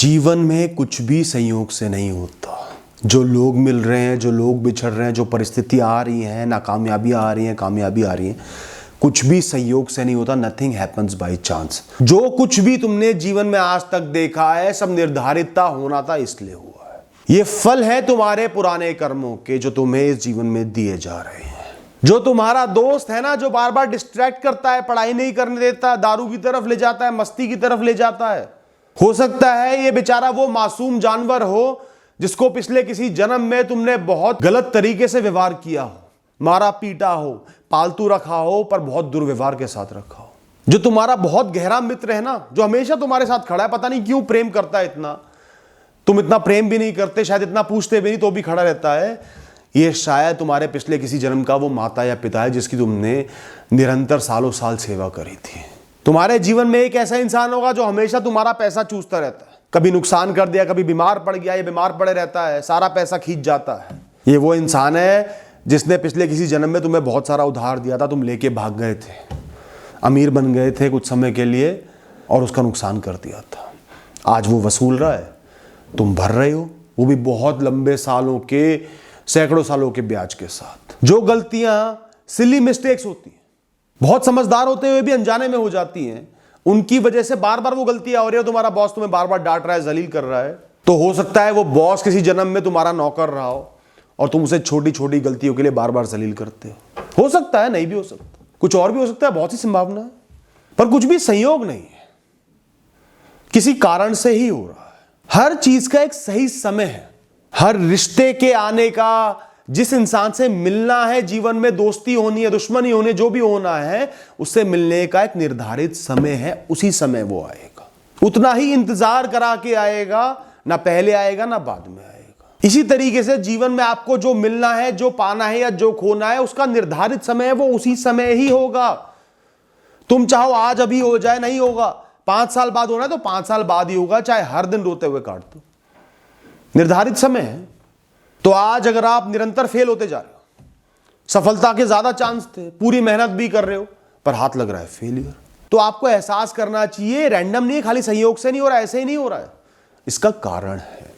जीवन में कुछ भी संयोग से नहीं होता। जो लोग मिल रहे हैं, जो लोग बिछड़ रहे हैं, जो परिस्थिति आ रही हैं, नाकामयाबियाँ आ रही हैं, कामयाबी आ रही हैं, कुछ भी संयोग से नहीं होता। Nothing happens by chance. जो कुछ भी तुमने जीवन में आज तक देखा है सब निर्धारितता होना था, इसलिए हुआ है। ये फल है तुम्हारे पुराने कर्मों के जो तुम्हें इस जीवन में दिए जा रहे हैं। जो तुम्हारा दोस्त है ना, जो बार बार डिस्ट्रैक्ट करता है, पढ़ाई नहीं करने देता, दारू की तरफ ले जाता है, मस्ती की तरफ ले जाता है, हो सकता है ये बेचारा वो मासूम जानवर हो जिसको पिछले किसी जन्म में तुमने बहुत गलत तरीके से व्यवहार किया हो, मारा पीटा हो, पालतू रखा हो, पर बहुत दुर्व्यवहार के साथ रखा हो। जो तुम्हारा बहुत गहरा मित्र है ना, जो हमेशा तुम्हारे साथ खड़ा है, पता नहीं क्यों प्रेम करता है इतना, तुम इतना प्रेम भी नहीं करते, शायद इतना पूछते भी नहीं तो भी खड़ा रहता है। ये शायद तुम्हारे पिछले किसी जन्म का वो माता या पिता है जिसकी तुमने निरंतर सालों साल सेवा करी थी। तुम्हारे जीवन में एक ऐसा इंसान होगा जो हमेशा तुम्हारा पैसा चूसता रहता है, कभी नुकसान कर दिया, कभी बीमार पड़ गया, ये बीमार पड़े रहता है, सारा पैसा खींच जाता है। ये वो इंसान है जिसने पिछले किसी जन्म में तुम्हें बहुत सारा उधार दिया था, तुम लेके भाग गए थे, अमीर बन गए थे कुछ समय के लिए और उसका नुकसान कर दिया था। आज वो वसूल रहा है, तुम भर रहे हो, वो भी बहुत लंबे सालों के, सैकड़ों सालों के ब्याज के साथ। जो गलतियां सिली मिस्टेक्स होती हैं, बहुत समझदार होते हुए भी अनजाने में हो जाती हैं, उनकी वजह से बार बार वो गलतियां हो रही है। तुम्हारा बॉस तुम्हें बार बार डांट रहा है, जलील कर रहा है, तो हो सकता है वो बॉस किसी जन्म में तुम्हारा नौकर रहा हो और तुम उसे छोटी छोटी गलतियों के लिए बार बार जलील करते हो सकता है, नहीं भी हो सकता, कुछ और भी हो सकता है, बहुत ही संभावना है, पर कुछ भी संयोग नहीं है, किसी कारण से ही हो रहा है। हर चीज का एक सही समय है। हर रिश्ते के आने का, जिस इंसान से मिलना है, जीवन में दोस्ती होनी है, दुश्मनी होनी, जो भी होना है, उससे मिलने का एक निर्धारित समय है। उसी समय वो आएगा, उतना ही इंतजार करा के आएगा, ना पहले आएगा ना बाद में आएगा। इसी तरीके से जीवन में आपको जो मिलना है, जो पाना है या जो खोना है, उसका निर्धारित समय है, वो उसी समय ही होगा। तुम चाहो आज अभी हो जाए, नहीं होगा। 5 साल बाद होना है तो 5 साल बाद ही होगा, चाहे हर दिन रोते हुए काट दो, निर्धारित समय है। तो आज अगर आप निरंतर फेल होते जा रहे हो, सफलता के ज्यादा चांस थे, पूरी मेहनत भी कर रहे हो, पर हाथ लग रहा है फेलियर, तो आपको एहसास करना चाहिए रैंडम नहीं है, खाली संयोग से नहीं हो रहा है, ऐसे ही नहीं हो रहा है, इसका कारण है।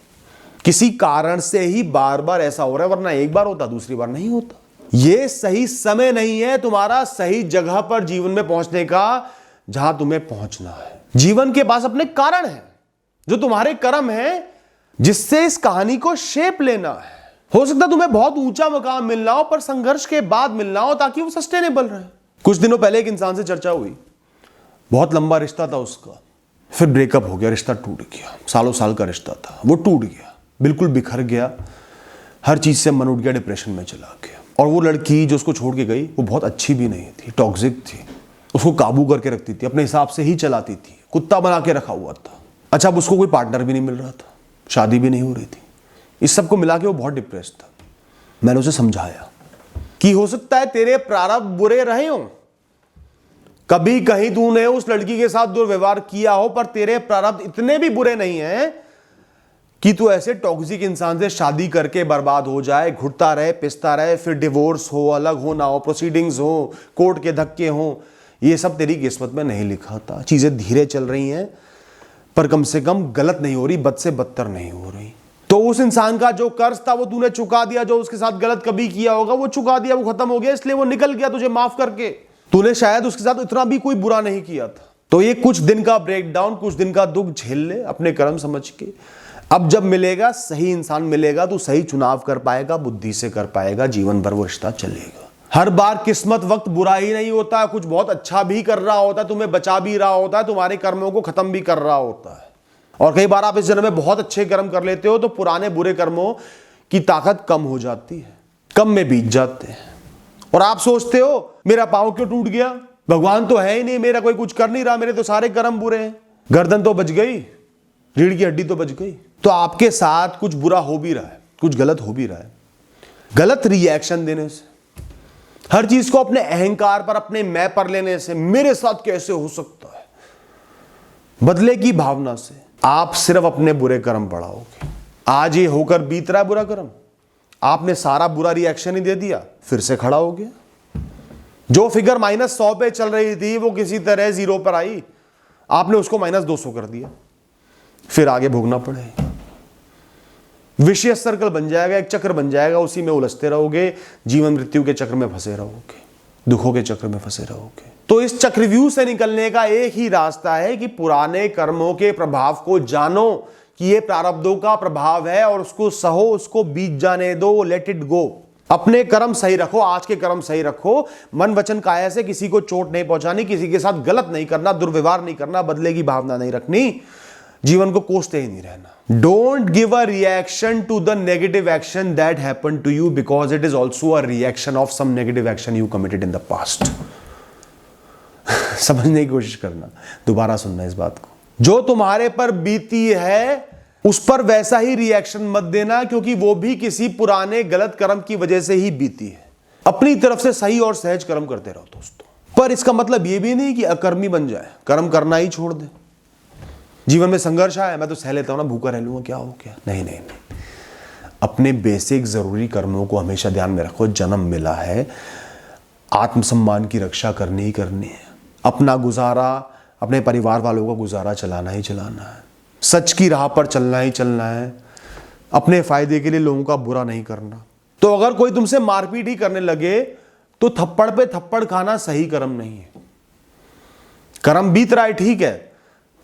किसी कारण से ही बार बार ऐसा हो रहा है, वरना एक बार होता, दूसरी बार नहीं होता। यह सही समय नहीं है तुम्हारा सही जगह पर जीवन में पहुंचने का, जहां तुम्हें पहुंचना है। जीवन के पास अपने कारण है, जो तुम्हारे कर्म है, जिससे इस कहानी को शेप लेना है। हो सकता है तुम्हें बहुत ऊंचा मकाम मिलना हो, पर संघर्ष के बाद मिलना हो, ताकि वो सस्टेनेबल रहे। कुछ दिनों पहले एक इंसान से चर्चा हुई, बहुत लंबा रिश्ता था उसका, फिर ब्रेकअप हो गया, रिश्ता टूट गया, सालों साल का रिश्ता था, वो टूट गया, बिल्कुल बिखर गया, हर चीज से मन उठ गया, डिप्रेशन में चला गया। और वो लड़की जो उसको छोड़ के गई, वो बहुत अच्छी भी नहीं थी, टॉक्सिक थी, उसको काबू करके रखती थी, अपने हिसाब से ही चलाती थी, कुत्ता बना के रखा हुआ था। अच्छा, अब उसको कोई पार्टनर भी नहीं मिल रहा था, शादी भी नहीं हो रही थी, इस सब को मिला के वो बहुत डिप्रेस था। मैंने उसे समझाया कि हो सकता है तेरे प्रारब्ध बुरे रहे हो, कभी कहीं तूने उस लड़की के साथ दुर्व्यवहार किया हो, पर तेरे प्रारब्ध इतने भी बुरे नहीं हैं कि तू ऐसे टॉक्सिक इंसान से शादी करके बर्बाद हो जाए, घुटता रहे, पिसता रहे, फिर डिवोर्स हो, अलग होना हो, प्रोसीडिंग्स हो, कोर्ट के धक्के हो। ये सब तेरी किस्मत में नहीं लिखा था। चीजें धीरे चल रही हैं, पर कम से कम गलत नहीं हो रही, बद से बदतर नहीं हो रही। तो उस इंसान का जो कर्ज था वो तूने चुका दिया, जो उसके साथ गलत कभी किया होगा वो चुका दिया, वो खत्म हो गया, इसलिए वो निकल गया तुझे माफ करके। तूने शायद उसके साथ इतना भी कोई बुरा नहीं किया था। तो ये कुछ दिन का ब्रेकडाउन, कुछ दिन का दुख झेल ले अपने कर्म समझ के। अब जब मिलेगा, सही इंसान मिलेगा, तो सही चुनाव कर पाएगा, बुद्धि से कर पाएगा, जीवन भर वो रिश्ता चलेगा। हर बार किस्मत वक्त बुरा ही नहीं होता है, कुछ बहुत अच्छा भी कर रहा होता है, तुम्हें बचा भी रहा होता है, तुम्हारे कर्मों को खत्म भी कर रहा होता है। और कई बार आप इस जन्म में बहुत अच्छे कर्म कर लेते हो, तो पुराने बुरे कर्मों की ताकत कम हो जाती है, कम में बीत जाते हैं। और आप सोचते हो मेरा पांव क्यों टूट गया, भगवान तो है ही नहीं, मेरा कोई कुछ कर नहीं रहा, मेरे तो सारे कर्म बुरे हैं, गर्दन तो बच गई, रीढ़ की हड्डी तो बच गई। तो आपके साथ कुछ बुरा हो भी रहा है, कुछ गलत हो भी रहा है। गलत रिएक्शन देने से, हर चीज को अपने अहंकार पर, अपने मैं पर लेने से, मेरे साथ कैसे हो सकता है, बदले की भावना से आप सिर्फ अपने बुरे कर्म बढ़ाओगे। आज ये होकर बीत रहा है बुरा कर्म, आपने सारा बुरा रिएक्शन ही दे दिया, फिर से खड़ा हो गया। जो फिगर -100 पे चल रही थी वो किसी तरह 0 पर आई, आपने उसको -200 कर दिया। फिर आगे भोगना पड़ेगा। विशेष सर्कल बन जाएगा, एक चक्र बन जाएगा, उसी में उलझते रहोगे, जीवन मृत्यु के चक्र में फंसे रहोगे, दुखों के चक्र में फंसे रहोगे। तो इस चक्रव्यूह से निकलने का एक ही रास्ता है कि पुराने कर्मों के प्रभाव को जानो कि ये प्रारब्धों का प्रभाव है और उसको सहो, उसको बीत जाने दो, लेट इट गो। अपने कर्म सही रखो, आज के कर्म सही रखो, मन वचन काया से किसी को चोट नहीं पहुंचानी, किसी के साथ गलत नहीं करना, दुर्व्यवहार नहीं करना, बदले की भावना नहीं रखनी, जीवन को कोसते ही नहीं रहना। Don't give a reaction to the negative action that happened to you because it is also a reaction of some negative action you committed in the past. समझने की कोशिश करना, दोबारा सुनना इस बात को। जो तुम्हारे पर बीती है उस पर वैसा ही रिएक्शन मत देना, क्योंकि वो भी किसी पुराने गलत कर्म की वजह से ही बीती है। अपनी तरफ से सही और सहज कर्म करते रहो दोस्तों, पर इसका मतलब ये भी नहीं कि अकर्मी बन जाए, कर्म करना ही छोड़ दे। जीवन में संघर्ष आया, मैं तो सह लेता हूं ना, भूखा रह लूंगा, क्या हो गया, नहीं नहीं नहीं। अपने बेसिक जरूरी कर्मों को हमेशा ध्यान में रखो। जन्म मिला है, आत्मसम्मान की रक्षा करनी ही करनी है, अपना गुजारा, अपने परिवार वालों का गुजारा चलाना ही चलाना है, सच की राह पर चलना ही चलना है, अपने फायदे के लिए लोगों का बुरा नहीं करना। तो अगर कोई तुमसे मारपीट ही करने लगे तो थप्पड़ पे थप्पड़ खाना सही कर्म नहीं है। कर्म बीत रहा है ठीक है,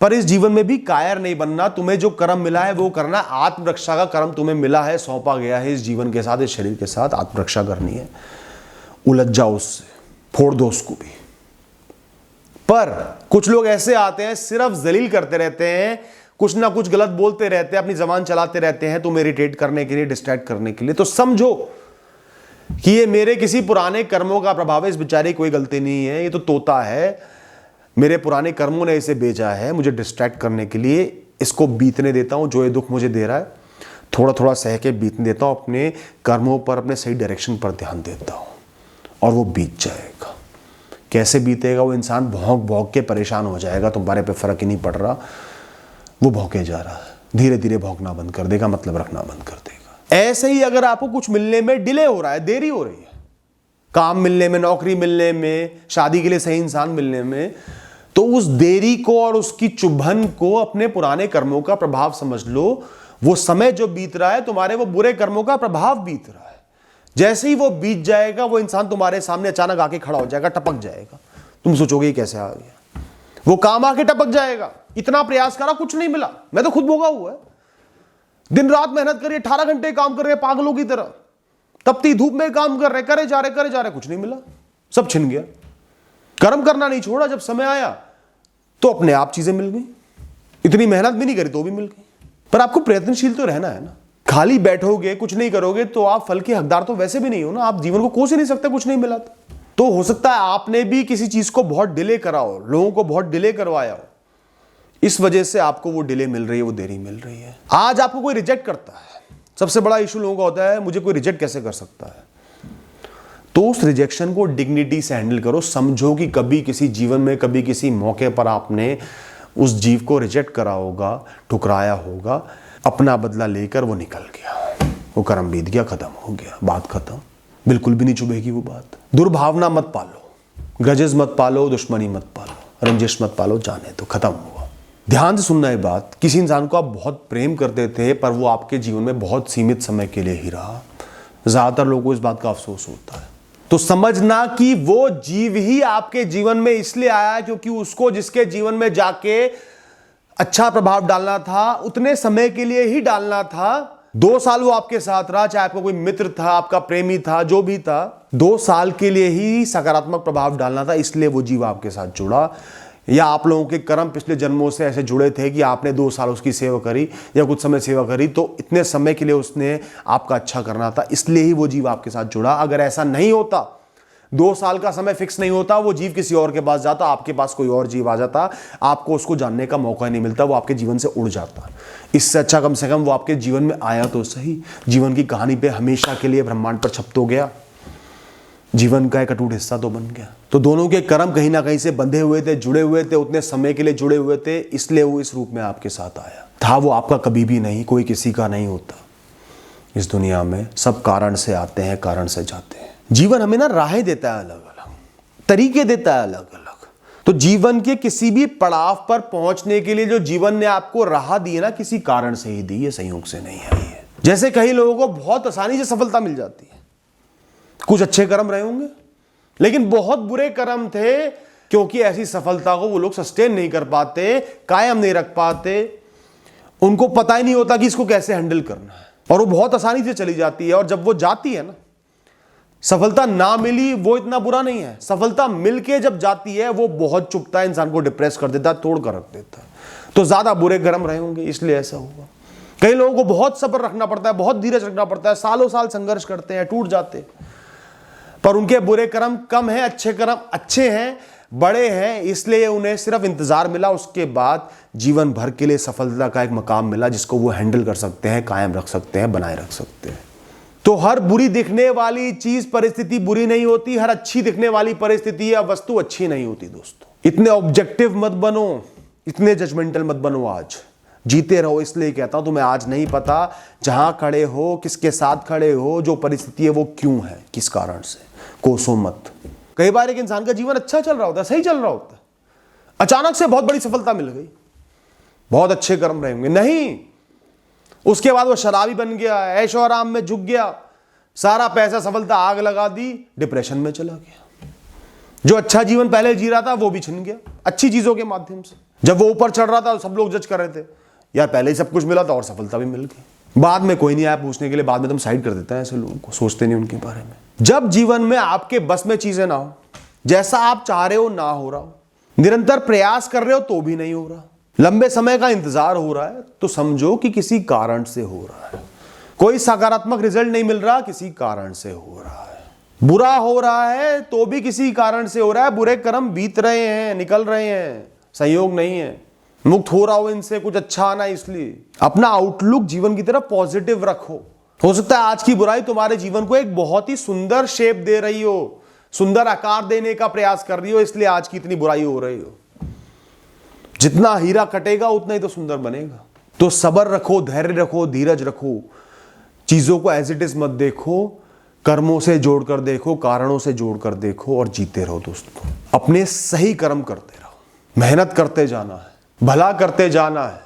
पर इस जीवन में भी कायर नहीं बनना। तुम्हें जो कर्म मिला है वो करना, आत्मरक्षा का कर्म तुम्हें मिला है, सौंपा गया है इस जीवन के साथ, इस शरीर के साथ, आत्मरक्षा करनी है। उलझ जाओ उससे, फोड़ दो उसको भी। पर कुछ लोग ऐसे आते हैं, सिर्फ जलील करते रहते हैं, कुछ ना कुछ गलत बोलते रहते हैं, अपनी जबान चलाते रहते हैं तुम्हें इरिटेट करने के लिए, डिस्ट्रैक्ट करने के लिए। तो समझो कि ये मेरे किसी पुराने कर्मों का प्रभाव है, इस बेचारे कोई गलती नहीं है, ये तो तोता है, मेरे पुराने कर्मों ने इसे भेजा है मुझे डिस्ट्रैक्ट करने के लिए। इसको बीतने देता हूं, जो ये दुख मुझे दे रहा है थोड़ा थोड़ा सह के बीतने देता हूं, अपने कर्मों पर, अपने सही डायरेक्शन पर ध्यान देता हूं और वो बीत जाएगा। कैसे बीतेगा? वो इंसान भौंक भौंक के परेशान हो जाएगा, तुम्हारे पे फर्क ही नहीं पड़ रहा, वो भौंके जा रहा है, धीरे धीरे भौंकना बंद कर देगा, मतलब रखना बंद कर देगा। ऐसे ही अगर आपको कुछ मिलने में डिले हो रहा है, देरी हो रही है, काम मिलने में, नौकरी मिलने में, शादी के लिए सही इंसान मिलने में, तो उस देरी को और उसकी चुभन को अपने पुराने कर्मों का प्रभाव समझ लो। वो समय जो बीत रहा है तुम्हारे, वो बुरे कर्मों का प्रभाव बीत रहा है। जैसे ही वो बीत जाएगा, वो इंसान तुम्हारे सामने अचानक आके खड़ा हो जाएगा, टपक जाएगा। तुम सोचोगे ये कैसे आ गया? वो काम आके टपक जाएगा। इतना प्रयास करा, कुछ नहीं मिला। मैं तो खुद भोगा हुआ है, दिन रात मेहनत करिए, 18 घंटे काम कर रहे हैं पागलों की तरह, तपती धूप में काम कर रहे, करे जा रहे, कुछ नहीं मिला, सब छिन गया। कर्म करना नहीं छोड़ा, जब समय आया तो अपने आप चीजें मिल गई। इतनी मेहनत भी नहीं करी तो भी मिल गई। पर आपको प्रयत्नशील तो रहना है ना। खाली बैठोगे, कुछ नहीं करोगे तो आप फल के हकदार तो वैसे भी नहीं हो ना। आप जीवन को कोस ही नहीं सकते कुछ नहीं मिला तो हो सकता है आपने भी किसी चीज को बहुत डिले करा हो, लोगों को बहुत डिले करवाया हो, इस वजह से आपको वो डिले मिल रही है, वो देरी मिल रही है। आज आपको कोई रिजेक्ट करता है, सबसे बड़ा इशू लोगों का होता है मुझे कोई रिजेक्ट कैसे कर सकता है। तो उस रिजेक्शन को डिग्निटी से हैंडल करो। समझो कि कभी किसी जीवन में, कभी किसी मौके पर आपने उस जीव को रिजेक्ट करा होगा, ठुकराया होगा, अपना बदला लेकर वो निकल गया, वो कर्म बीत गया, खत्म हो गया, बात खत्म। बिल्कुल भी नहीं चुभेगी वो बात। दुर्भावना मत पालो, ग्रजेस मत पालो, दुश्मनी मत पालो, रंजिश मत पालो, जाने तो खत्म हुआ। ध्यान से सुनना है बात। किसी इंसान को आप बहुत प्रेम करते थे, पर वो आपके जीवन में बहुत सीमित समय के लिए ही रहा। ज्यादातर लोगों को इस बात का अफसोस होता है। तो समझना कि वो जीव ही आपके जीवन में इसलिए आया क्योंकि उसको जिसके जीवन में जाके अच्छा प्रभाव डालना था, उतने समय के लिए ही डालना था। 2 साल वो आपके साथ रहा, चाहे आपका कोई मित्र था, आपका प्रेमी था, जो भी था, 2 साल के लिए ही सकारात्मक प्रभाव डालना था, इसलिए वो जीव आपके साथ जुड़ा। या आप लोगों के कर्म पिछले जन्मों से ऐसे जुड़े थे कि आपने 2 साल उसकी सेवा करी या कुछ समय सेवा करी, तो इतने समय के लिए उसने आपका अच्छा करना था, इसलिए ही वो जीव आपके साथ जुड़ा। अगर ऐसा नहीं होता, 2 साल का समय फिक्स नहीं होता, वो जीव किसी और के पास जाता, आपके पास कोई और जीव आ जाता, आपको उसको जानने का मौका नहीं मिलता, वो आपके जीवन से उड़ जाता। इससे अच्छा कम से कम वो आपके जीवन में आया तो सही। जीवन की कहानी पे हमेशा के लिए ब्रह्मांड पर छप तो गया, जीवन का एक अटूट हिस्सा तो बन गया। तो दोनों के कर्म कहीं ना कहीं से बंधे हुए थे, जुड़े हुए थे, उतने समय के लिए जुड़े हुए थे, इसलिए वो इस रूप में आपके साथ आया था। वो आपका कभी भी नहीं, कोई किसी का नहीं होता। इस दुनिया में सब कारण से आते हैं, कारण से जाते हैं। जीवन हमें ना राहें देता है, अलग अलग तरीके देता है, अलग अलग। तो जीवन के किसी भी पड़ाव पर पहुंचने के लिए जो जीवन ने आपको राह दी है ना, किसी कारण से ही दी है, संयोग से नहीं आई है। जैसे कई लोगों को बहुत आसानी से सफलता मिल जाती है, कुछ अच्छे कर्म रहे होंगे लेकिन बहुत बुरे कर्म थे, क्योंकि ऐसी सफलता को वो लोग सस्टेन नहीं कर पाते, कायम नहीं रख पाते, उनको पता ही नहीं होता कि इसको कैसे हैंडल करना है, और वो बहुत आसानी से चली जाती है। और जब वो जाती है ना, सफलता ना मिली वो इतना बुरा नहीं है, सफलता मिलके जब जाती है वो बहुत चुभता है, इंसान को डिप्रेस कर देता है, तोड़ कर रख देता है। तो ज्यादा बुरे कर्म रहे होंगे इसलिए ऐसा हुआ। कई लोगों को बहुत सब्र रखना पड़ता है, बहुत धीरज रखना पड़ता है, सालों साल संघर्ष करते हैं, टूट जाते हैं, पर उनके बुरे कर्म कम हैं, अच्छे कर्म अच्छे हैं, बड़े हैं, इसलिए उन्हें सिर्फ इंतजार मिला, उसके बाद जीवन भर के लिए सफलता का एक मकाम मिला जिसको वो हैंडल कर सकते हैं, कायम रख सकते हैं, बनाए रख सकते हैं। तो हर बुरी दिखने वाली चीज, परिस्थिति बुरी नहीं होती, हर अच्छी दिखने वाली परिस्थिति या वस्तु अच्छी नहीं होती। दोस्तों, इतने ऑब्जेक्टिव मत बनो, इतने जजमेंटल मत बनो, आज जीते रहो। इसलिए कहता हूं, तुम्हें आज नहीं पता जहां खड़े हो, किसके साथ खड़े हो, जो परिस्थिति है वो क्यों है, किस कारण से, कोसो मत। कई बार एक इंसान का जीवन अच्छा चल रहा होता है, सही चल रहा होता है, अचानक से बहुत बड़ी सफलता मिल गई, बहुत अच्छे कर्म रहे होंगे, नहीं, उसके बाद वो शराबी बन गया, ऐशो आराम में झुक गया, सारा पैसा सफलता आग लगा दी, डिप्रेशन में चला गया। जो अच्छा जीवन पहले जी रहा था वो भी छिन गया अच्छी चीजों के माध्यम से। जब वो ऊपर चढ़ रहा था तो सब लोग जज कर रहे थे, यार पहले ही सब कुछ मिला था और सफलता भी मिल गई, बाद में कोई नहीं आया पूछने के लिए, बाद में तुम साइड कर देते हैं ऐसे लोगों को, सोचते नहीं उनके बारे में। जब जीवन में आपके बस में चीजें ना हो, जैसा आप चाह रहे हो ना हो रहा हो, निरंतर प्रयास कर रहे हो तो भी नहीं हो रहा, लंबे समय का इंतजार हो रहा है, तो समझो कि किसी कारण से हो रहा है। कोई सकारात्मक रिजल्ट नहीं मिल रहा, किसी कारण से हो रहा है। बुरा हो रहा है तो भी किसी कारण से हो रहा है, बुरे कर्म बीत रहे हैं, निकल रहे हैं, संयोग नहीं है, मुक्त हो रहा हो इनसे, कुछ अच्छा आना। इसलिए अपना आउटलुक जीवन की तरफ पॉजिटिव रखो। हो सकता है आज की बुराई तुम्हारे जीवन को एक बहुत ही सुंदर शेप दे रही हो, सुंदर आकार देने का प्रयास कर रही हो, इसलिए आज की इतनी बुराई हो रही हो। जितना हीरा कटेगा उतना ही तो सुंदर बनेगा। तो सब्र रखो, धैर्य रखो, धीरज रखो, चीजों को एज इट इज मत देखो, कर्मों से जोड़कर देखो, कारणों से जोड़कर देखो और जीते रहो। दोस्तों, अपने सही कर्म करते रहो, मेहनत करते जाना है, भला करते जाना है,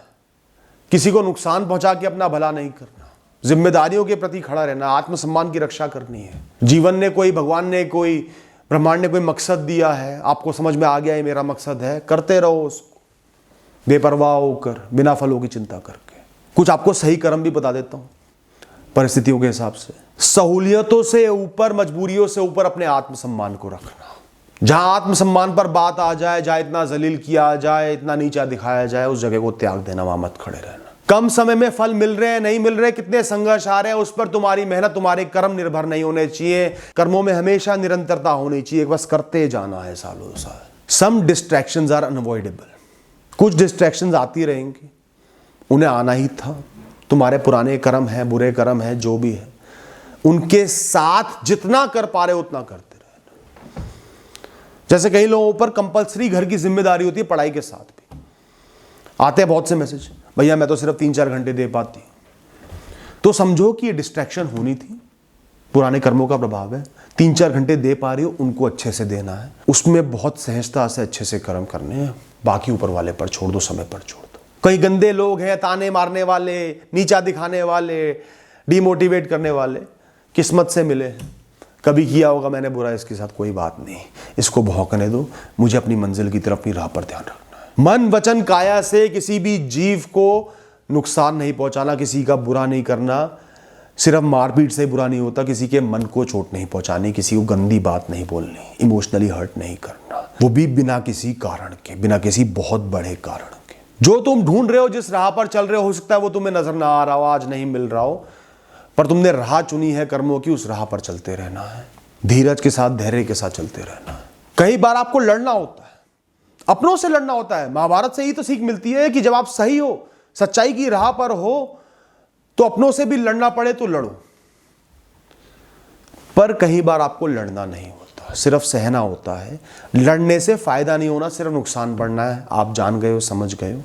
किसी को नुकसान पहुंचा के अपना भला नहीं करना, जिम्मेदारियों के प्रति खड़ा रहना, आत्मसम्मान की रक्षा करनी है। जीवन ने कोई, भगवान ने कोई, ब्रह्मांड ने कोई मकसद दिया है, आपको समझ में आ गया है मेरा मकसद है, करते रहो उसको बेपरवाह होकर, बिना फलों की चिंता करके। कुछ आपको सही कर्म भी बता देता हूं परिस्थितियों के हिसाब से। सहूलियतों से ऊपर, मजबूरियों से ऊपर अपने आत्मसम्मान को रखना। जहां आत्मसम्मान पर बात आ जाए, जहां इतना जलील किया जाए, इतना नीचा दिखाया जाए, उस जगह को त्याग देना, वहां मत खड़े रहना। कम समय में फल मिल रहे हैं, नहीं मिल रहे, कितने संघर्ष आ रहे हैं, उस पर तुम्हारी मेहनत, तुम्हारे कर्म निर्भर नहीं होने चाहिए। कर्मों में हमेशा निरंतरता होनी चाहिए, बस करते जाना है सालों साल। सम डिस्ट्रैक्शंस आर अनअवॉइडेबल, कुछ डिस्ट्रैक्शंस आती रहेंगी, उन्हें आना ही था। तुम्हारे पुराने कर्म है, बुरे कर्म है, जो भी है, उनके साथ जितना कर पा रहे हो उतना करते रहना। जैसे कई लोगों पर कंपलसरी घर की जिम्मेदारी होती है, पढ़ाई के साथ भी आते हैं बहुत से मैसेज, भैया मैं तो सिर्फ 3-4 घंटे दे पाती हूं। तो समझो कि ये डिस्ट्रैक्शन होनी थी, पुराने कर्मों का प्रभाव है। 3-4 घंटे दे पा रही हो, उनको अच्छे से देना है, उसमें बहुत सहजता से अच्छे से कर्म करने हैं, बाकी ऊपर वाले पर छोड़ दो, समय पर छोड़ दो। कई गंदे लोग हैं, ताने मारने वाले, नीचा दिखाने वाले, डिमोटिवेट करने वाले, किस्मत से मिले, कभी किया होगा मैंने बुरा, इसके साथ कोई बात नहीं, इसको भौंकने दो, मुझे अपनी मंजिल की तरफ, अपनी राह पर ध्यान रखना है। मन वचन काया से किसी भी जीव को नुकसान नहीं पहुंचाना, किसी का बुरा नहीं करना। सिर्फ मारपीट से बुरा नहीं होता, किसी के मन को चोट नहीं पहुंचानी, किसी को गंदी बात नहीं बोलनी, इमोशनली हर्ट नहीं करना, वो भी बिना किसी कारण के, बिना किसी बहुत बड़े कारण के। जो तुम ढूंढ रहे हो, जिस राह पर चल रहे हो सकता है वो तुम्हें नजर ना आ रहा हो, आज नहीं मिल रहा हो, पर तुमने राह चुनी है कर्मों की, उस राह पर चलते रहना है, धीरज के साथ, धैर्य के साथ चलते रहना है। कई बार आपको लड़ना होता है, अपनों से लड़ना होता है। महाभारत से ही तो सीख मिलती है कि जब आप सही हो, सच्चाई की राह पर हो, तो अपनों से भी लड़ना पड़े तो लड़ो। पर कई बार आपको लड़ना नहीं होता, सिर्फ सहना होता है। लड़ने से फायदा नहीं होना, सिर्फ नुकसान बढ़ना है। आप जान गए हो, समझ गए हो,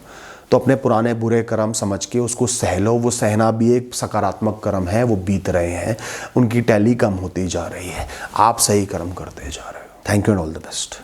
तो अपने पुराने बुरे कर्म समझ के उसको सह लो। वो सहना भी एक सकारात्मक कर्म है, वो बीत रहे हैं, उनकी टैली कम होती जा रही है, आप सही कर्म करते जा रहे हो। Thank you and all the best.